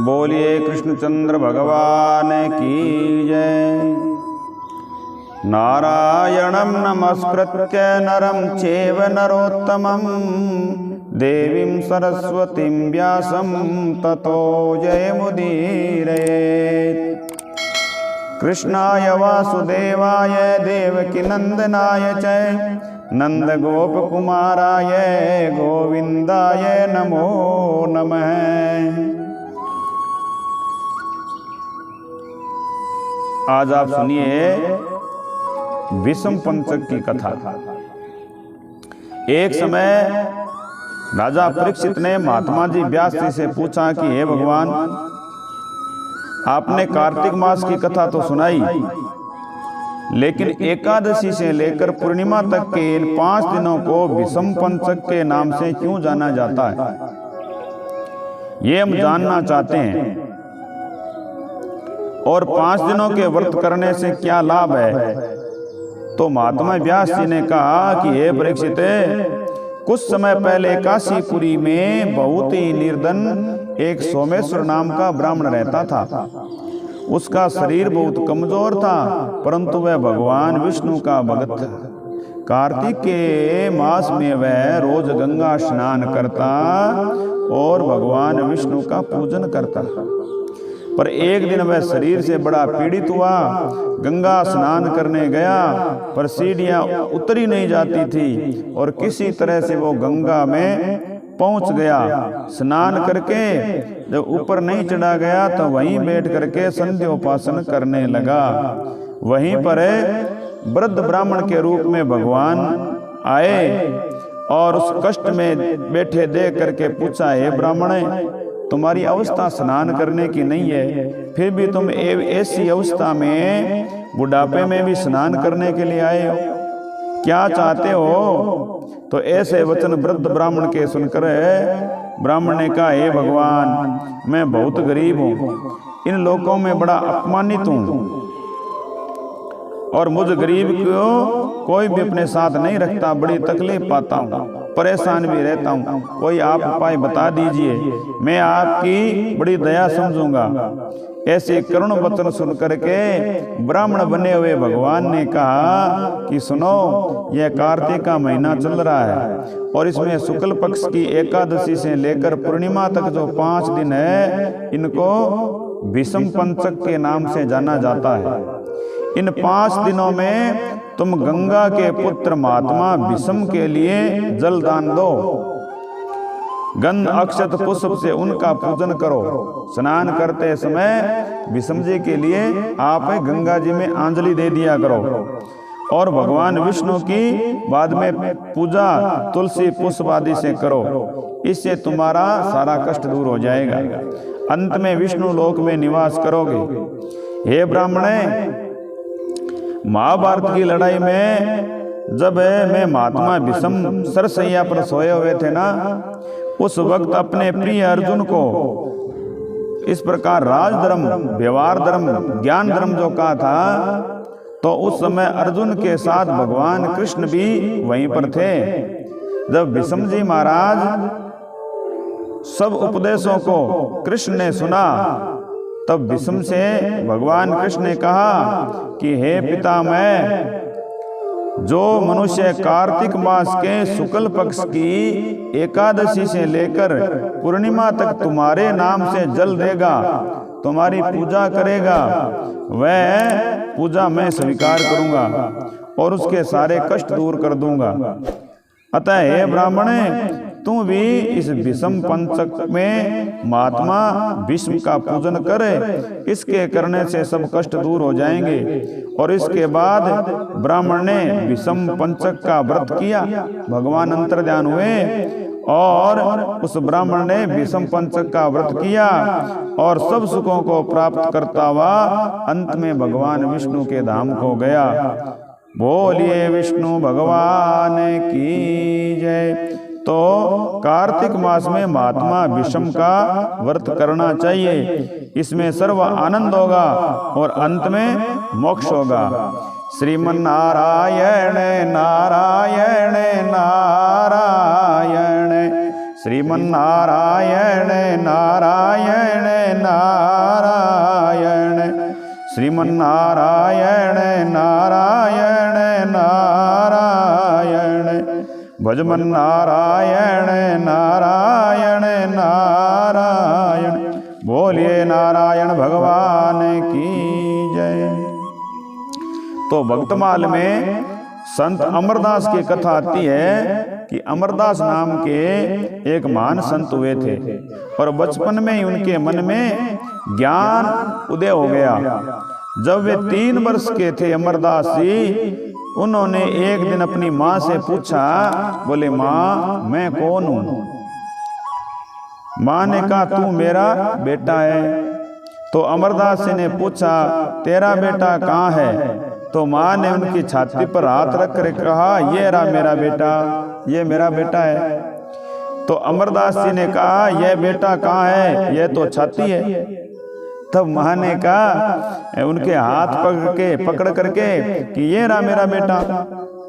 बोलिए कृष्णचंद्र भगवान की जय। नारायणं नमस्कृत्य नरं चैव नरोत्तमं देवीं सरस्वतीं व्यासं ततो जयमुदीरयेत्। कृष्णाय वासुदेवाय देवकीनंदनाय च नंदगोपकुमाराय गोविंदाय नमो नमः। आज आप सुनिए विषम पंचक की कथा। एक समय राजा परीक्षित ने महात्मा जी व्यास जी से पूछा कि हे भगवान, आपने कार्तिक मास की कथा तो सुनाई, लेकिन एकादशी से लेकर पूर्णिमा तक के इन 5 दिनों को विषम पंचक के नाम से क्यों जाना जाता है, ये हम जानना चाहते हैं। और 5 दिनों के व्रत करने से क्या लाभ है? तो महात्मा व्यास जी ने कहा कि हे परीक्षित, कुछ समय पहले काशीपुरी में बहुत ही निर्धन एक सोमेश्वर नाम का ब्राह्मण रहता था। उसका शरीर बहुत कमजोर था, परंतु वह भगवान विष्णु का भक्त था। कार्तिक के मास में वह रोज गंगा स्नान करता और भगवान विष्णु का पूजन करता। पर एक दिन वह शरीर से बड़ा पीड़ित हुआ। गंगा स्नान करने गया, पर सीढ़ियां उतरी नहीं जाती थी और किसी तरह से वो गंगा में पहुंच गया। स्नान करके जब ऊपर नहीं चढ़ा गया तो वहीं बैठ करके संध्योपासन करने लगा। वहीं पर वृद्ध ब्राह्मण के रूप में भगवान आए और उस कष्ट में बैठे देख करके पूछा, हे ब्राह्मण, तुम्हारी अवस्था स्नान करने की नहीं है, फिर भी तुम ऐसी अवस्था में बुढ़ापे में भी स्नान करने के लिए आए हो, क्या चाहते हो? तो ऐसे वचन वृद्ध ब्राह्मण के सुनकर ब्राह्मण ने कहा, हे भगवान, मैं बहुत गरीब हूँ, इन लोगों में बड़ा अपमानित हूँ और मुझ गरीब को कोई भी अपने साथ नहीं रखता, बड़ी तकलीफ पाता हूँ, परेशान भी रहता हूँ। कोई आप उपाय बता दीजिए, मैं आपकी बड़ी दया समझूंगा। ऐसे करुण वचन सुन करके ब्राह्मण बने हुए भगवान ने कहा कि सुनो, यह कार्तिक का महीना चल रहा है और इसमें शुक्ल पक्ष की एकादशी से लेकर पूर्णिमा तक जो 5 दिन है, इनको विषम पंचक के नाम से जाना जाता है। इन 5 दिनों में तुम गंगा के पुत्र महात्मा विषम के लिए जल दान दो, गंध अक्षत पुष्प से उनका पूजन करो। स्नान करते समय विषम जी के लिए आप गंगा जी में अंजलि दे दिया करो और भगवान विष्णु की बाद में पूजा तुलसी पुष्प आदि से करो। इससे तुम्हारा सारा कष्ट दूर हो जाएगा, अंत में विष्णु लोक में निवास करोगे। हे ब्राह्मण, महाभारत की लड़ाई में जब मैं महात्मा विषम सरसैया पर सोए हुए थे ना, उस वक्त अपने प्रिय अर्जुन को इस प्रकार राजधर्म, व्यवहार धर्म, ज्ञान धर्म जो कहा था, तो उस समय अर्जुन के साथ भगवान कृष्ण भी वहीं पर थे। जब विषम जी महाराज सब उपदेशों को कृष्ण ने सुना, तब विषम से भगवान कृष्ण ने कहा कि हे पितामह, जो मनुष्य कार्तिक मास के शुक्ल पक्ष की एकादशी से लेकर पूर्णिमा तक तुम्हारे नाम से जल देगा, तुम्हारी पूजा करेगा, वह पूजा मैं स्वीकार करूंगा और उसके सारे कष्ट दूर कर दूंगा। अतः हे ब्राह्मण, तू भी इस विषम पंचक में महात्मा विष्णु का पूजन करे, इसके करने से सब कष्ट दूर हो जाएंगे। और इसके बाद ब्राह्मण ने विषम पंचक का व्रत किया, भगवान अंतर्ध्यान हुए और उस ब्राह्मण ने विषम पंचक का व्रत किया और सब सुखों को प्राप्त करता हुआ अंत में भगवान विष्णु के धाम को गया। बोलिए विष्णु भगवान की जय। तो कार्तिक मास में महात्मा विषम का व्रत करना चाहिए, इसमें सर्व आनंद होगा और अंत में मोक्ष होगा। श्रीमन नारायण नारायण नारायण, श्रीमन्नारायण नारायण नारायण, श्रीमन्नारायण नारायण नारायण, भजमन्नारायण नारायण नारायण। बोलिए नारायण भगवान की जय। तो भक्तमाल में संत अमरदास की कथा आती है कि अमरदास नाम के एक महान संत हुए थे और बचपन में ही उनके मन में ज्ञान उदय हो गया। जब वे 3 वर्ष के थे अमरदास जी, उन्होंने एक दिन अपनी माँ से पूछा, बोले माँ मैं कौन हूँ? माँ ने कहा तू मेरा बेटा है। तो अमरदास जी ने पूछा तेरा बेटा कहाँ है? तो माँ ने उनकी छाती पर हाथ रख कर कहा ये रहा मेरा बेटा, ये मेरा बेटा है। तो अमरदास जी ने कहा यह बेटा कहाँ है? यह तो छाती है। तब माँ ने कहा उनके हाथ पकड़ करके कि ये रहा मेरा बेटा।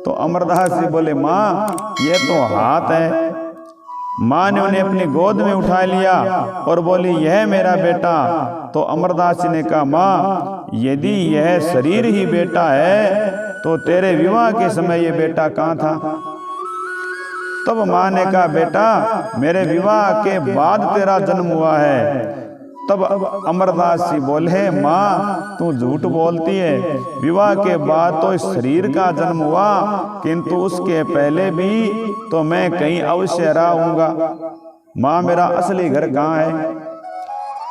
तो अमरदास जी बोले माँ ये तो हाथ है। माँ ने उन्हें अपनी गोद में उठा लिया और बोली यह मेरा बेटा। तो अमरदास जी ने कहा माँ यदि यह शरीर ही बेटा है तो तेरे विवाह के समय ये बेटा कहाँ था? तब माँ ने कहा बेटा मेरे विवाह के बाद तेरा जन्म हुआ है। तब अमरदास जी बोले माँ तू झूठ बोलती है, विवाह के बाद तो इस शरीर का जन्म हुआ, किंतु उसके पहले भी तो मैं कहीं अवश्य रहा हूँगा। माँ मेरा असली घर कहाँ है?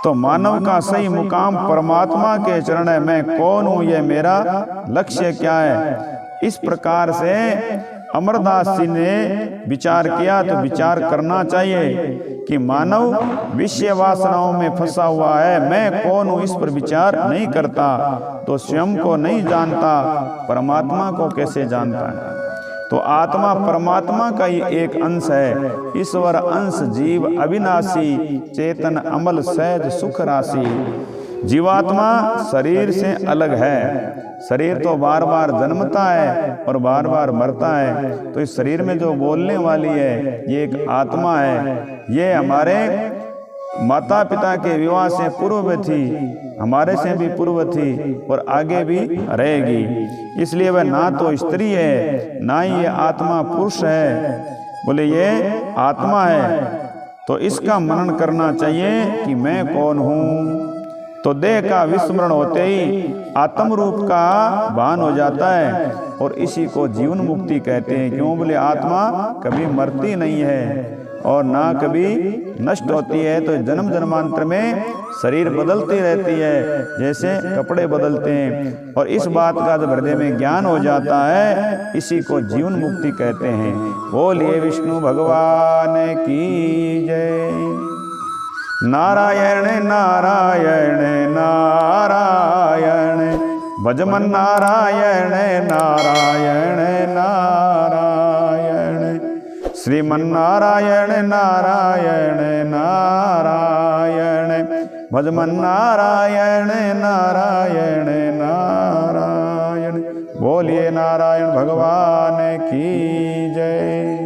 तो मानव का सही मुकाम परमात्मा के चरण है। मैं कौन हूँ, ये मेरा लक्ष्य क्या है? इस प्रकार से अमरदास जी ने विचार किया। तो विचार करना चाहिए कि मानव विषय वासनाओं में फंसा हुआ है, मैं कौन हूँ इस पर विचार नहीं करता तो स्वयं को नहीं जानता, परमात्मा को कैसे जानता है? तो आत्मा परमात्मा का ही एक अंश है। ईश्वर अंश जीव अविनाशी, चेतन अमल सहज सुख राशि। जीवात्मा शरीर से अलग है। शरीर तो बार बार जन्मता है और बार बार मरता है। तो इस शरीर में जो बोलने वाली है ये एक आत्मा है। ये हमारे माता पिता के विवाह से पूर्व थी, हमारे से भी पूर्व थी और आगे भी रहेगी। इसलिए वह ना तो स्त्री है ना ही ये आत्मा पुरुष है, बोले ये आत्मा है। तो इसका मनन करना चाहिए कि मैं कौन हूँ। तो देह का विस्मरण होते ही आत्म रूप का भान हो जाता है और इसी को जीवन मुक्ति कहते हैं। क्यों? बोले आत्मा कभी मरती नहीं है और ना कभी नष्ट होती है। तो जन्म जन्मांतर में शरीर बदलती रहती है जैसे कपड़े बदलते हैं। और इस बात का जब हृदय में ज्ञान हो जाता है इसी को जीवन मुक्ति कहते हैं। बोलिए विष्णु भगवान की जय। नारायण नारायण नारायण, भजमन नारायण नारायण नारायण, श्रीमन्नारायण नारायण नारायण, भजमन नारायण नारायण नारायण। बोलिए नारायण भगवान की जय।